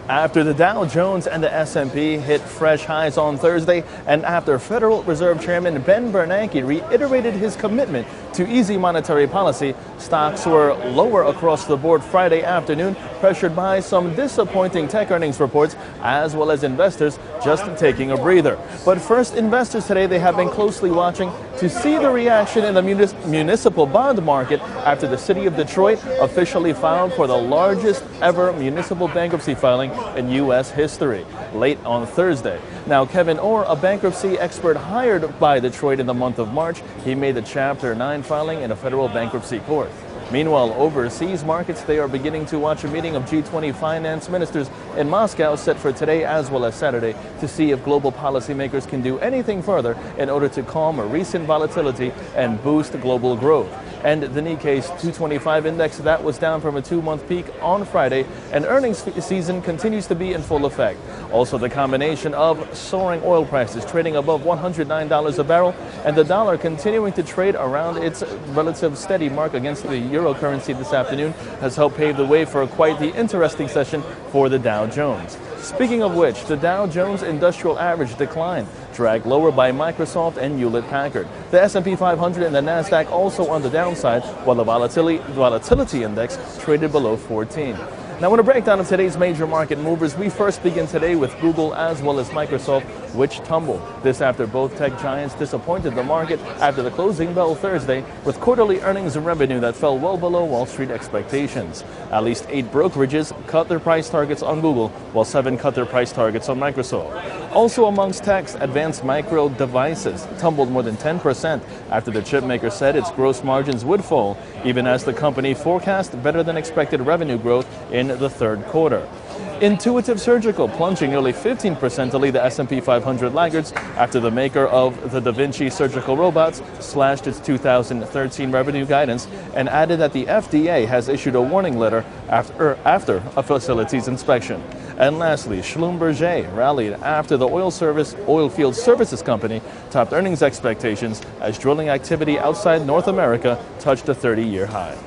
After the Dow Jones and the S&P hit fresh highs on Thursday, and after Federal Reserve Chairman Ben Bernanke reiterated his commitment to easy monetary policy, stocks were lower across the board Friday afternoon, pressured by some disappointing tech earnings reports, as well as investors just taking a breather. But first, investors today, they have been closely watching to see the reaction in the municipal bond market after the city of Detroit officially filed for the largest ever municipal bankruptcy filing in U.S. history late on Thursday. Now, Kevin Orr, a bankruptcy expert hired by Detroit in the month of March, he made the Chapter 9 filing in a federal bankruptcy court. Meanwhile, overseas markets, they are beginning to watch a meeting of G20 finance ministers in Moscow set for today as well as Saturday to see if global policymakers can do anything further in order to calm recent volatility and boost global growth. And the Nikkei's 225 index, that was down from a two-month peak on Friday, and earnings season continues to be in full effect. Also, the combination of soaring oil prices trading above $109 a barrel and the dollar continuing to trade around its relative steady mark against the euro currency this afternoon has helped pave the way for quite the interesting session for the Dow Jones. Speaking of which, the Dow Jones Industrial Average declined, dragged lower by Microsoft and Hewlett-Packard. The S&P 500 and the Nasdaq also on the downside, while the volatility index traded below 14. Now, in a breakdown of today's major market movers, we first begin today with Google as well as Microsoft, which tumbled. This after both tech giants disappointed the market after the closing bell Thursday with quarterly earnings and revenue that fell well below Wall Street expectations. At least 8 brokerages cut their price targets on Google, while 7 cut their price targets on Microsoft. Also amongst techs, Advanced Micro Devices tumbled more than 10% after the chipmaker said its gross margins would fall, even as the company forecast better than expected revenue growth in the third quarter. Intuitive Surgical plunging nearly 15% to lead the S&P 500 laggards after the maker of the Da Vinci surgical robots slashed its 2013 revenue guidance and added that the FDA has issued a warning letter after a facility's inspection. And lastly, Schlumberger rallied after the oilfield services company topped earnings expectations as drilling activity outside North America touched a 30-year high.